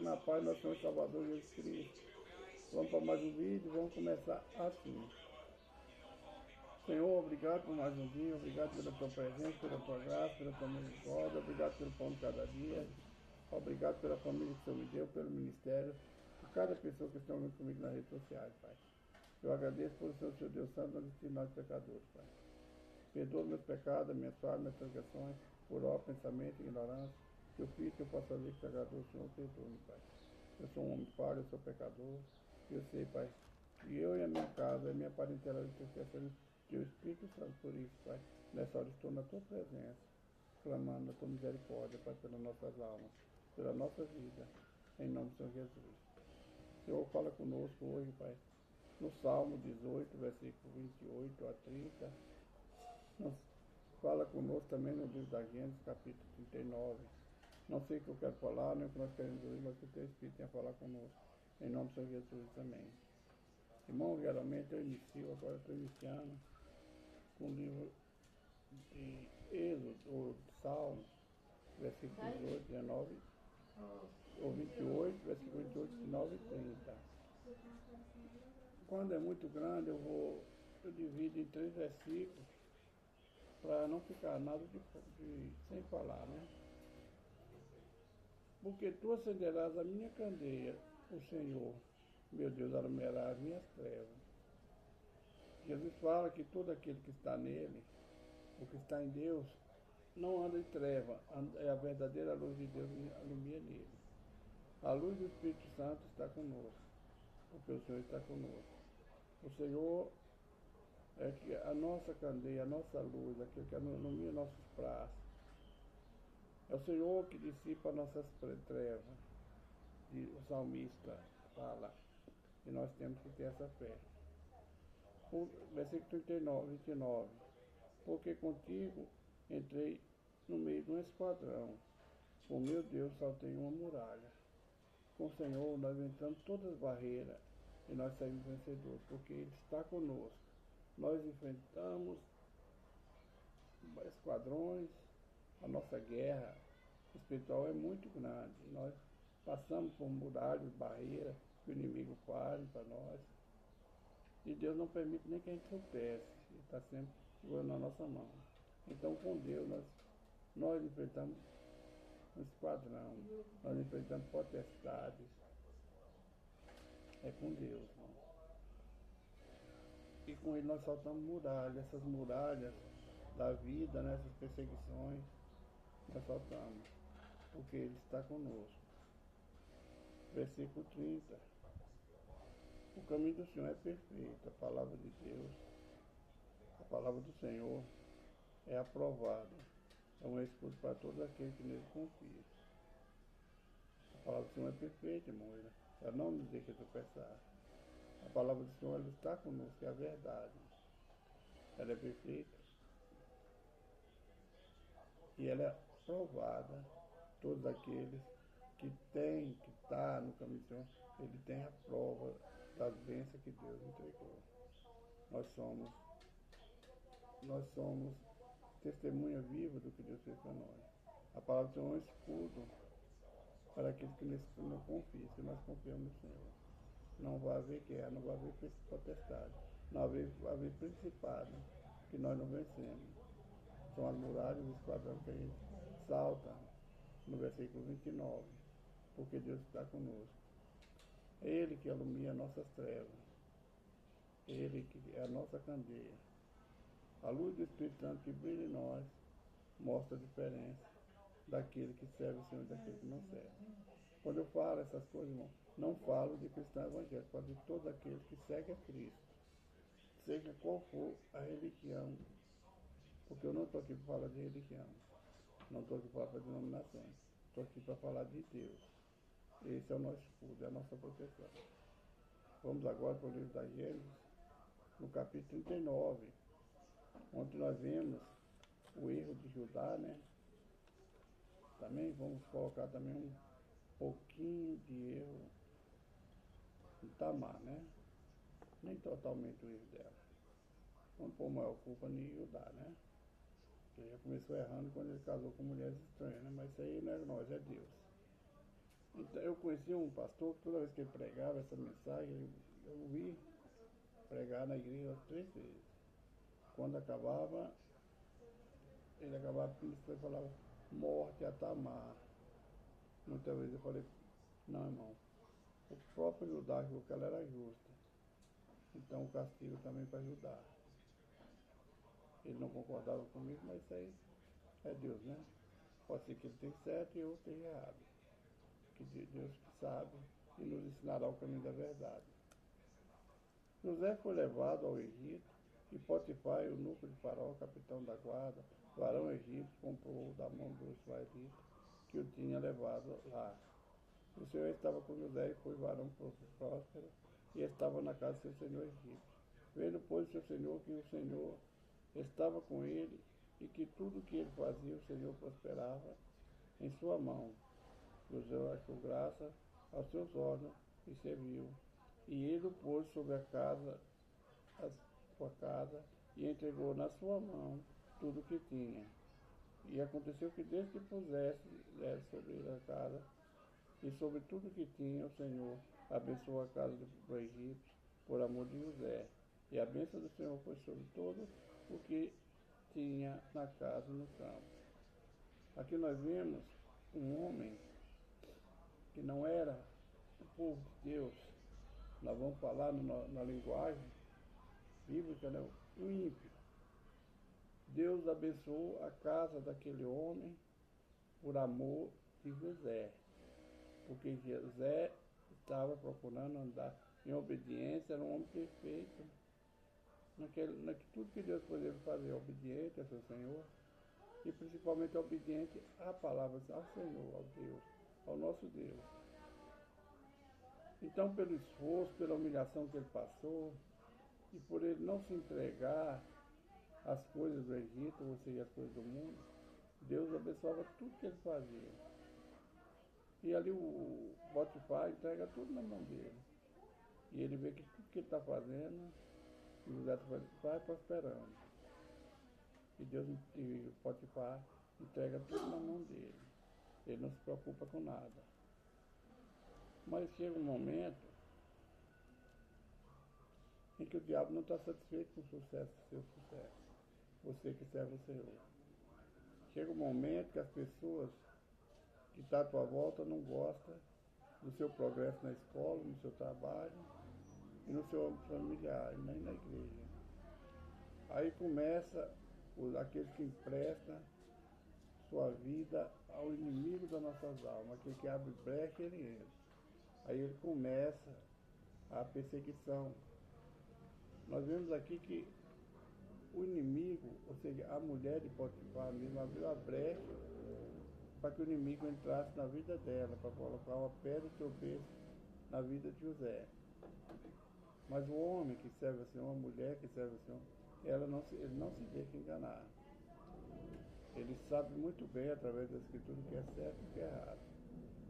na paz, nosso Senhor e Salvador Jesus Cristo. Vamos para mais um vídeo, vamos começar assim. Senhor, obrigado por mais um dia, obrigado pela tua presença, pela tua graça, pela tua misericórdia, obrigado pelo pão de cada dia, obrigado pela família que o Senhor me deu, pelo ministério, por cada pessoa que está ouvindo comigo nas redes sociais, Pai. Eu agradeço por Senhor Deus Santo, nos destinar nós pecadores, Pai. Perdoa meus pecados, minhas falhas, minhas transgressões, por obra, pensamento, ignorância, que eu fiz, que eu posso fazer, que te agradou, Senhor, perdoa-me, Pai. Eu sou um homem falho, eu sou pecador, eu sei, Pai, que eu e a minha casa, a minha parentela, intercessão, teu Espírito Santo, por isso, Pai, nessa hora estou na tua presença, clamando na tua misericórdia, Pai, pelas nossas almas, pela nossa vida, em nome do Senhor Jesus. Senhor, fala conosco hoje, Pai, no Salmo 18, versículo 28 a 30, fala conosco também no livro da Gênesis, capítulo 39. Não sei o que eu quero falar, nem o que nós queremos ouvir, mas que o teu Espírito tenha falar conosco, em nome do Senhor Jesus também. Irmão, geralmente eu inicio, agora estou iniciando com o livro de Êxodo, ou Salmo, versículo 18, 19, ou 28, versículo 28, 19 e 30. Quando é muito grande, eu divido em 3 versículos, para não ficar nada sem falar, né? Porque tu acenderás a minha candeia, o Senhor, meu Deus, alumiará as minhas trevas. Jesus fala que todo aquele que está nele, o que está em Deus, não anda em treva, é a verdadeira luz de Deus que alumia nele. A luz do Espírito Santo está conosco, porque o Senhor está conosco. O Senhor é que a nossa candeia, a nossa luz, aquele que alumia nossos pratos. É o Senhor que dissipa nossas trevas. O salmista fala que nós temos que ter essa fé. Versículo 39, 29. Porque contigo entrei no meio de um esquadrão. Com meu Deus saltei uma muralha. Com o Senhor nós entramos todas as barreiras e nós saímos vencedores, porque Ele está conosco. Nós enfrentamos esquadrões, a nossa guerra espiritual é muito grande. Nós passamos por muralhas, barreiras, que o inimigo faz para nós. E Deus não permite nem que a gente tropece. Ele está sempre segurando na nossa mão. Então, com Deus, nós enfrentamos um esquadrão, nós enfrentamos potestades. É com Deus, irmão. E com Ele nós saltamos muralhas, essas muralhas da vida, né, essas perseguições, nós saltamos, porque Ele está conosco. Versículo 30. O caminho do Senhor é perfeito, a palavra de Deus, a palavra do Senhor é aprovada, é um escudo para todos aqueles que nele confiam. A palavra do Senhor é perfeita, irmão, ela não nos deixa tropeçar. A palavra do Senhor, ela está conosco, é a verdade. Ela é perfeita e ela é aprovada. Todos aqueles que está no caminho do Senhor, ele tem a prova das bênçãos que Deus entregou. Nós somos testemunha viva do que Deus fez para nós. A palavra do Senhor é um escudo para aqueles que não confiam. Se nós confiamos no Senhor, não vai haver guerra, não vai haver potestade, não vai haver principado que nós não vencemos. São as muralhas do esquadrão que a gente salta no versículo 29, porque Deus está conosco. É Ele que alumia nossas trevas, Ele que é a nossa candeia. A luz do Espírito Santo que brilha em nós mostra a diferença daquele que serve o Senhor e daquele que não serve. Quando eu falo essas coisas, irmão, não falo de cristão evangélico, falo de todos aqueles que seguem a Cristo, seja qual for a religião, porque eu não estou aqui para falar de religião, não estou aqui para falar de denominações, estou aqui para falar de Deus. Esse é o nosso escudo, é a nossa proteção. Vamos agora para o livro da Gênesis, no capítulo 39, onde nós vemos o erro de Judá, né? Também vamos colocar também um pouquinho de erro de Tamar, né? Nem totalmente o erro dela. Vamos pôr maior culpa em Judá, né? Ele já começou errando quando ele casou com mulheres estranhas, né? Mas isso aí não é nós, é Deus. Então, eu conheci um pastor que toda vez que ele pregava essa mensagem, eu ouvi pregar na igreja 3 vezes. Quando acabava, ele acabava e falava, morte a Tamar. Muitas vezes eu falei, não, irmão, o próprio Judá viu que ela era justa. Então o castigo também para Judá. Ele não concordava comigo, mas isso aí é Deus, né? Pode ser que ele tenha certo e eu tenha errado. Que Deus que sabe e nos ensinará o caminho da verdade. José foi levado ao Egito e Potifar, o núcleo de Faraó, capitão da guarda, varão egípcio, comprou da mão dos israelitas que o tinha levado lá. O Senhor estava com José e foi varão próspero e estava na casa de seu senhor egípcio. Vendo, pois, seu senhor que o Senhor estava com ele e que tudo que ele fazia o Senhor prosperava em sua mão. José achou graça aos seus olhos e serviu. E ele o pôs sobre a sua casa, e entregou na sua mão tudo o que tinha. E aconteceu que desde que pusesse sobre a casa e sobre tudo que tinha, o Senhor abençoou a casa do egípcio por amor de José. E a bênção do Senhor foi sobre todo o que tinha na casa e no campo. Aqui nós vemos um homem que não era o povo de Deus. Nós vamos falar na linguagem bíblica, né? O ímpio. Deus abençoou a casa daquele homem por amor de José, porque José estava procurando andar em obediência, era um homem perfeito, tudo que Deus poderia fazer, obediente ao seu Senhor, e principalmente obediente à palavra, ao Senhor, ao Deus, ao nosso Deus. Então, pelo esforço, pela humilhação que ele passou, e por ele não se entregar às coisas do Egito, ou seja, às coisas do mundo, Deus abençoava tudo que ele fazia. E ali o Potifar entrega tudo na mão dele. E ele vê que tudo que ele está fazendo, o José vai prosperando. E Deus e o Potifar entrega tudo na mão dele. Ele não se preocupa com nada. Mas chega um momento em que o diabo não está satisfeito com o sucesso, seu sucesso. Você que serve o Senhor. Chega um momento que as pessoas que estão à tua volta não gostam do seu progresso na escola, no seu trabalho e no seu âmbito familiar, e nem na igreja. Aí começa aquele que empresta sua vida ao inimigo das nossas almas, aquele que abre brecha, ele entra. Aí ele começa a perseguição. Nós vemos aqui que o inimigo, ou seja, a mulher de Potifar mesmo, abriu a brecha para que o inimigo entrasse na vida dela, para colocar uma pedra de tropeço na vida de José. Mas o homem que serve ao Senhor, a mulher que serve ao Senhor, ele não se deixa enganar. Ele sabe muito bem, através da Escritura, o que é certo e o que é errado.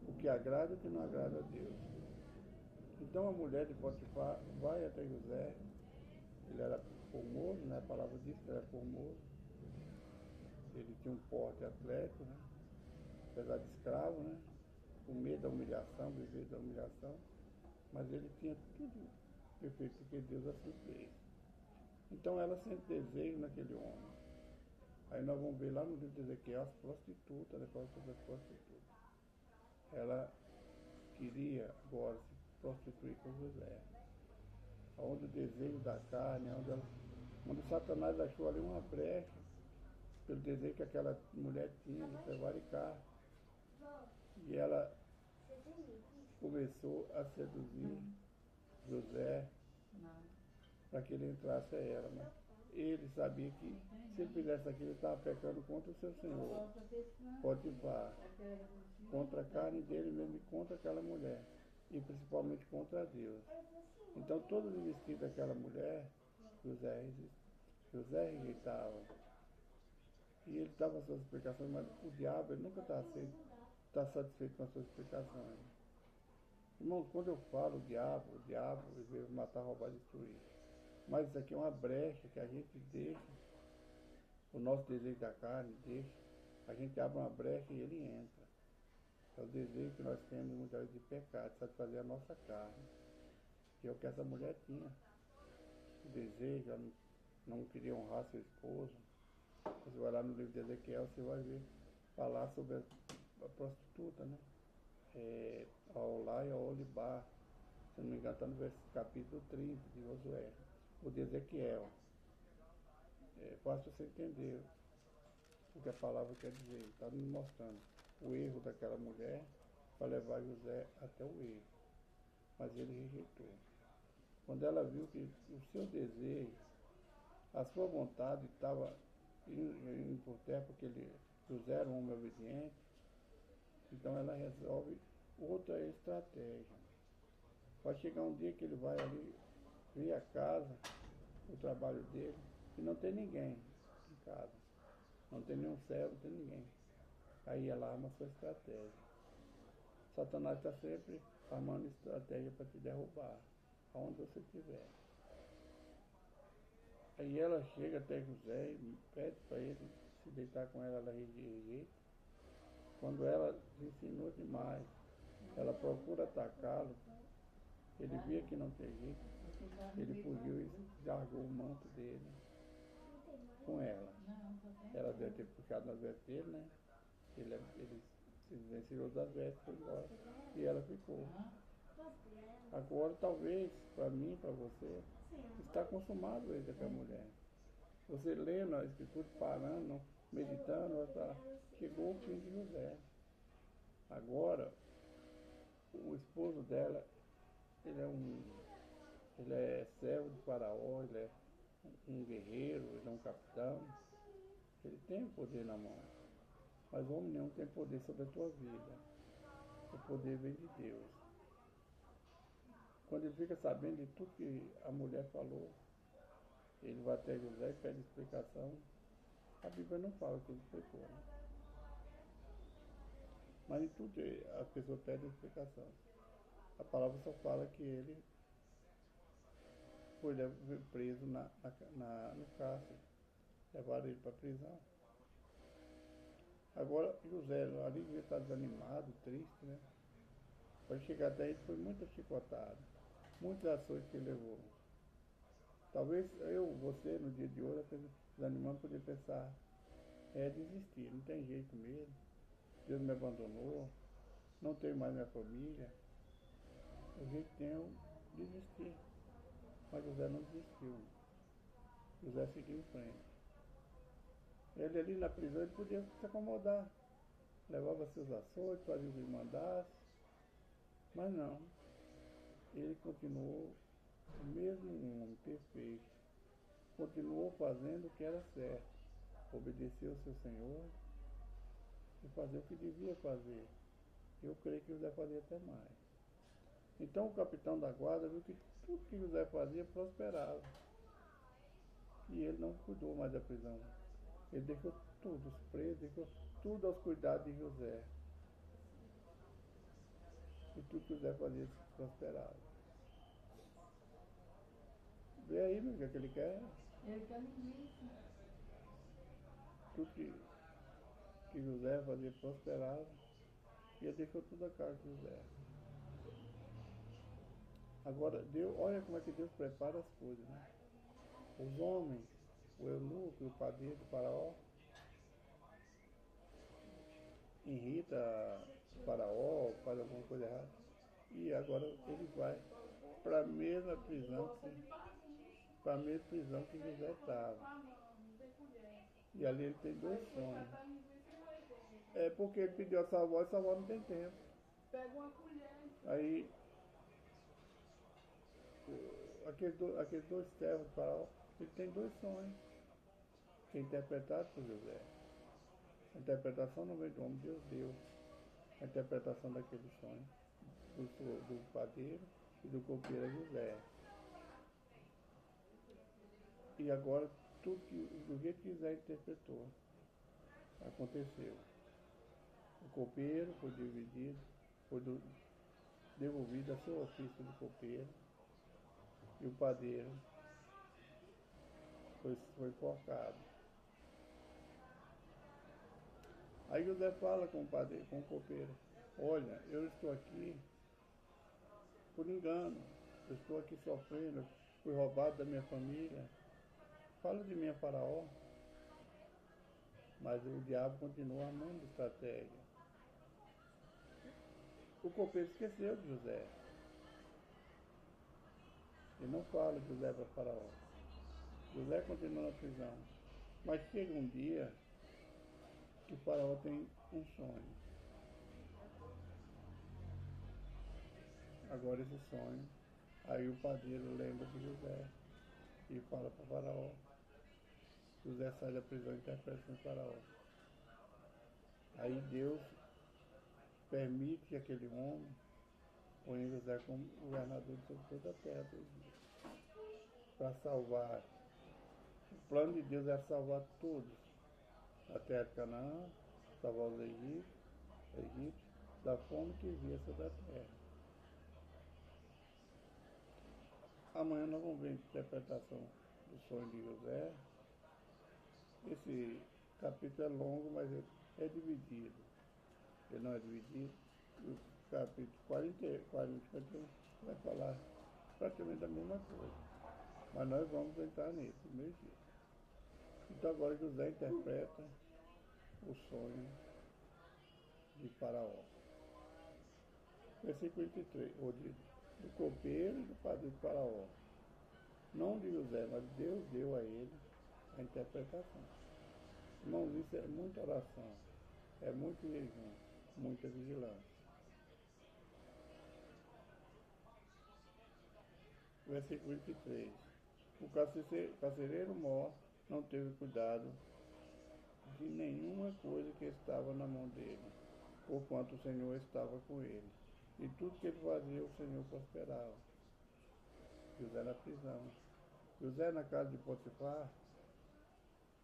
O que agrada e o que não agrada a Deus. Então a mulher de Potifar vai até José. Ele era formoso, né? A palavra diz que ele era formoso. Ele tinha um porte atlético, né? Apesar de escravo, né? Com medo da humilhação, viver da humilhação. Mas ele tinha tudo perfeito, porque Deus assim fez. Então ela sente desejo naquele homem. Aí nós vamos ver lá no livro de Ezequiel as prostitutas, né? As prostitutas. Ela queria agora se prostituir com José. Onde o desejo da carne, onde Satanás achou ali uma brecha, pelo desejo que aquela mulher tinha de prevaricar. E ela começou a seduzir José para que ele entrasse a ela. Né? Ele sabia que se ele fizesse aquilo, ele estava pecando contra o seu Senhor, Potifar, contra a carne dele mesmo e contra aquela mulher, e principalmente contra Deus. Então, todos os vestidos daquela mulher, José rejeitava. E ele dava suas explicações, mas o diabo, ele nunca está satisfeito com as suas explicações. Irmãos, quando eu falo o diabo, ele veio matar, roubar, destruir. Mas isso aqui é uma brecha que a gente deixa, o nosso desejo da carne deixa, a gente abre uma brecha e ele entra. É o desejo que nós temos muitas vezes de pecado, de satisfazer a nossa carne, que é o que essa mulher tinha. O desejo, ela não queria honrar seu esposo. Você vai lá no livro de Ezequiel, você vai ver falar sobre a prostituta, né? A Olá e a Olibar, se não me engano, está no capítulo 30 de Josué, o de Ezequiel. É fácil você entender o que a palavra quer dizer. Está nos mostrando o erro daquela mulher para levar José até o erro. Mas ele rejeitou. Quando ela viu que o seu desejo, a sua vontade estava indo por terra, porque José era um homem obediente, então ela resolve outra estratégia. Vai chegar um dia que ele vai ali ver a casa, o trabalho dele, e não tem ninguém em casa. Não tem nenhum servo, não tem ninguém. Aí ela arma a sua estratégia. Satanás está sempre armando estratégia para te derrubar, aonde você estiver. Aí ela chega até José e pede para ele se deitar com ela, ela rejeita. Quando ela se insinua demais, ela procura atacá-lo, ele via que não tem jeito, ele fugiu e largou o manto dele com ela. Ela deve ter puxado nas vestes dele, né? Ele se venceu das vestes, foi embora. E ela ficou. Agora, talvez, para mim, para você, está consumado ele com a mulher. Você lendo a Escritura, parando, meditando, vai falar, chegou o fim de José. Agora, o esposo dela, ele é servo de Faraó, ele é um guerreiro, ele é um capitão. Ele tem o poder na mão. Mas o homem nenhum tem poder sobre a tua vida. O poder vem de Deus. Quando ele fica sabendo de tudo que a mulher falou, ele vai até José e pede explicação. A Bíblia não fala que ele explicou, né? Mas em tudo a pessoa pede explicação. A palavra só fala que ele foi preso no cárcere. Levaram ele para a prisão. Agora, José, ali ele está desanimado, triste, né? Para chegar até ele foi muito chicotado. Muitas ações que ele levou. Talvez você, no dia de hoje, desanimando, poder pensar, desistir, não tem jeito mesmo. Deus me abandonou, não tenho mais minha família. O jeito que tenho desistir. Mas José não desistiu. José seguiu em frente. Ele ali na prisão, ele podia se acomodar. Levava seus açoites, fazia o que ele mandasse. Mas não. Ele continuou o mesmo homem perfeito. Continuou fazendo o que era certo. Obedeceu ao seu Senhor e fazer o que devia fazer. Eu creio que José fazia até mais. Então o capitão da guarda viu que tudo que José fazia prosperava. E ele não cuidou mais da prisão. Ele deixou tudo, os presos, deixou tudo aos cuidados de José. E tudo que José fazia prosperava. Vê aí, meu, o que é que ele quer? Ele quer isso. Tudo que José fazia prosperava. E ele deixou tudo a cargo de José. Agora, Deus, olha como é que Deus prepara as coisas, né? Os homens, o eunuco, o padeiro, o faraó, irrita o faraó, faz alguma coisa errada. E agora ele vai para a mesma prisão que José estava. E ali ele tem dois sonhos. É porque ele pediu a Salvador e Salvador não tem tempo. Aí aqueles dois servos do faraó, ele tem dois sonhos, que é interpretado por José. A interpretação não vem do homem, Deus deu. A interpretação daquele sonho do padeiro e do copeiro é José. E agora, tudo do jeito que José interpretou, aconteceu. O copeiro foi dividido, devolvido a seu ofício do copeiro, e o padeiro foi enforcado. Aí José fala com o padeiro, com o copeiro, olha, eu estou aqui por engano, eu estou aqui sofrendo, fui roubado da minha família. Fala de mim a Faraó, mas o diabo continua armando estratégia. O copeiro esqueceu de José. Ele não fala de José para Faraó. José continua na prisão. Mas chega um dia que o Faraó tem um sonho. Agora esse sonho, aí o padeiro lembra de José e fala para o Faraó. José sai da prisão e interpreta com o Faraó. Aí Deus permite que aquele homem ponha José como governador sobre toda a terra do Egito. Para salvar. O plano de Deus era salvar todos. A terra de Canaã, salvar os egípcios, da fome que via sobre a terra. Amanhã nós vamos ver a interpretação do sonho de José. Esse capítulo é longo, mas é dividido. Ele não é dividido. O capítulo 41 vai falar praticamente a mesma coisa. Mas nós vamos entrar nele, do mesmo jeito. Então agora José interpreta o sonho de Faraó. Versículo 23, ou do copeiro e do padre de Faraó. Não de José, mas Deus deu a ele a interpretação. Irmãos, isso é muita oração, é muito jejum, muita vigilância. Versículo 23. O carcereiro mor não teve cuidado de nenhuma coisa que estava na mão dele, porquanto o Senhor estava com ele. E tudo que ele fazia, o Senhor prosperava. José na prisão. José na casa de Potifar,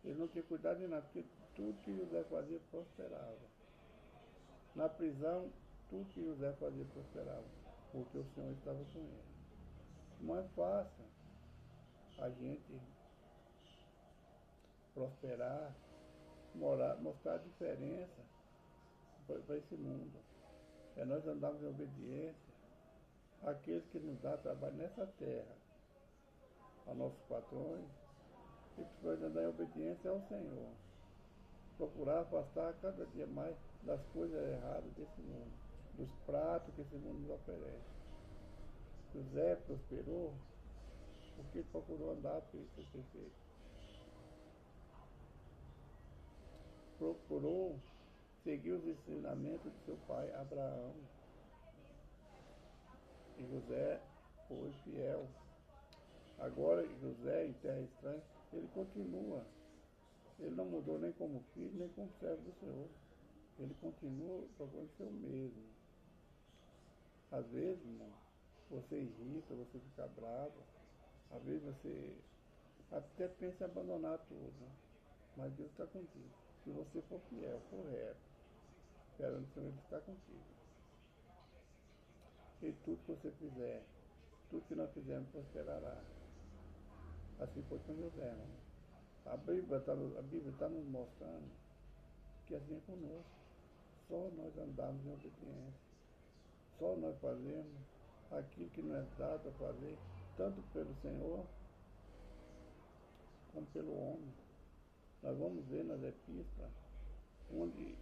ele não tinha cuidado de nada, porque tudo que José fazia prosperava. Na prisão, tudo que José fazia prosperava, porque o Senhor estava com ele. Não é fácil a gente prosperar, mostrar a diferença para esse mundo. É nós andarmos em obediência àqueles que nos dão trabalho nessa terra, a nossos patrões, e precisamos andar em obediência ao Senhor. Procurar afastar cada dia mais das coisas erradas desse mundo, dos pratos que esse mundo nos oferece. José prosperou porque ele procurou andar perfeito. Procurou seguir os ensinamentos de seu pai Abraão. E José foi fiel. Agora José, em terra estranha, ele continua. Ele não mudou nem como filho, nem como servo do Senhor. Ele continua procurando ser o mesmo. Às vezes, irmão, você irrita, você fica bravo. Às vezes você até pensa em abandonar tudo. Mas Deus está contigo. Se você for fiel, for reto, esperando o Senhor, Ele está contigo. E tudo que você fizer, tudo que nós fizermos prosperará. Assim foi com José, irmão. A Bíblia está nos mostrando que assim é conosco. Só nós andamos em obediência. Só nós fazemos aquilo que nos é dado a fazer, tanto pelo Senhor como pelo homem. Nós vamos ver nas epístolas onde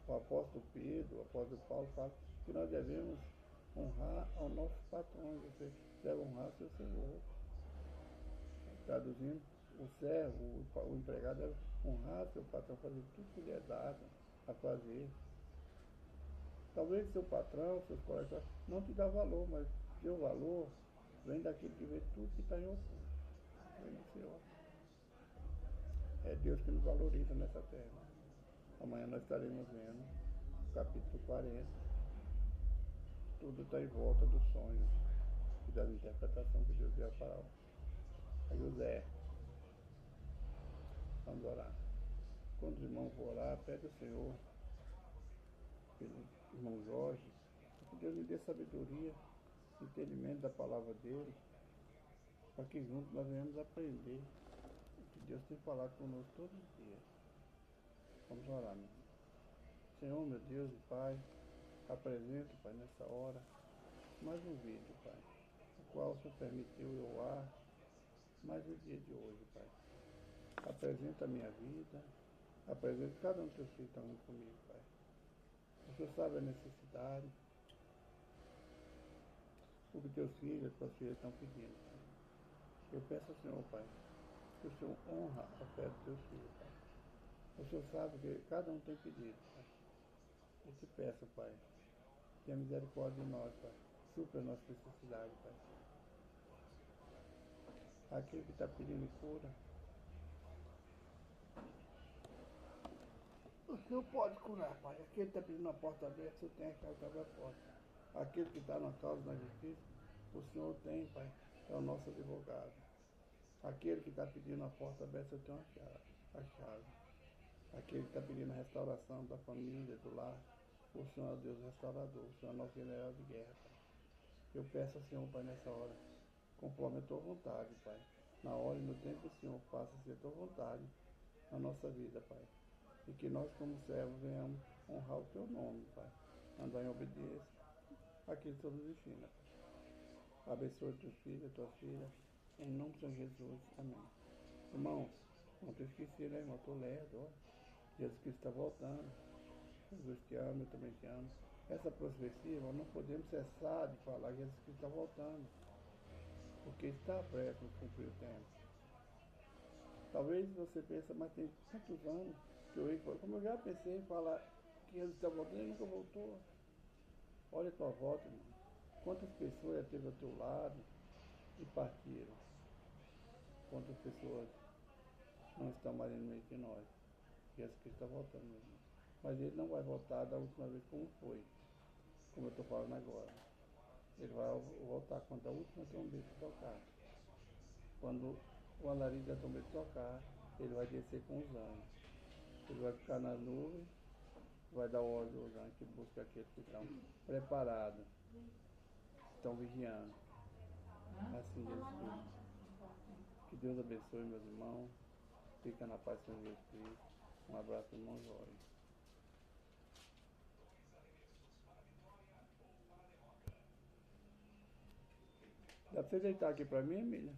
o apóstolo Pedro, o apóstolo Paulo fala que nós devemos honrar aos nossos patrões, você deve honrar seu Senhor. Traduzindo, o servo, o empregado deve honrar seu patrão, fazer tudo que lhe é dado a fazer. Talvez seu patrão, seus colegas, não te dá valor, mas seu valor vem daquele que vê tudo que está em oculto. Vem do Senhor. É Deus que nos valoriza nessa terra. Amanhã nós estaremos vendo o capítulo 40. Tudo está em volta dos sonhos e da interpretação que Deus deu a Faraó. A José. Vamos orar. Quando os irmãos vão orar, pede ao Senhor, pelo irmão Jorge, que Deus lhe dê sabedoria, entendimento da palavra dele, para que juntos nós venhamos aprender o que Deus tem falado conosco todos os dias. Vamos orar, meu irmão. Senhor, meu Deus e Pai, apresento, Pai, nessa hora, mais um vídeo, Pai, o qual o Senhor permitiu eu ar mais o dia de hoje, Pai. Apresenta a minha vida, apresento cada um dos teus filhos que estão comigo, Pai. O Senhor sabe a necessidade, o que teus filhos, tuas filhas estão pedindo, Pai. Eu peço ao Senhor, Pai, que o Senhor honra a fé dos teus filhos, Pai. O Senhor sabe que cada um tem pedido, Pai. Eu te peço, Pai, tenha misericórdia de nós, Pai. Supra a nossa necessidade, Pai. Aquele que está pedindo cura, o Senhor pode curar, Pai. Aquele que está pedindo uma porta aberta, o Senhor tem a chave que abre a porta. Aquele que está na causa da justiça, o Senhor tem, Pai. É o nosso advogado. Aquele que está pedindo a porta aberta, o Senhor tem a chave. Aquele que está pedindo a restauração da família, do lar, o Senhor é o Deus restaurador. O Senhor é o nosso general de guerra, Pai. Eu peço ao Senhor, Pai, nessa hora, conforme a tua vontade, Pai. Na hora e no tempo, o Senhor faça ser a tua vontade na nossa vida, Pai. E que nós, como servos, venhamos honrar o teu nome, Pai. Andar em obediência àquilo que o Senhor nos ensina, Pai. Abençoe teus filhos, tuas filhas, em nome de Jesus. Amém. Irmão, não te esqueci, né, irmão? Estou lerdo, ó. Jesus Cristo está voltando. Jesus te ama, eu também te amo. Essa profecia, nós não podemos cessar de falar que Jesus Cristo está voltando. Porque está perto de cumprir o tempo. Talvez você pense, mas tem tantos anos que eu ia falar, como eu já pensei em falar que Jesus está voltando e nunca voltou. Olha a tua volta, irmão. Quantas pessoas já esteve ao teu lado e partiram? Quantas pessoas não estão mais no meio de nós? Jesus Cristo está voltando, meu irmão. Mas ele não vai voltar da última vez como foi, como eu estou falando agora. Ele vai voltar quando a última trombeta tocar. Quando o alarido da trombeta tocar, ele vai descer com os anjos. Ele vai ficar na nuvem, vai dar ordem aos anjos que buscam aqueles que estão preparados, estão vigiando. Assim Jesus. Que Deus abençoe, meus irmãos. Fica na paz do Senhor Jesus Cristo. Um abraço, irmão Jóia. Dá pra você deitar aqui pra mim, Emília?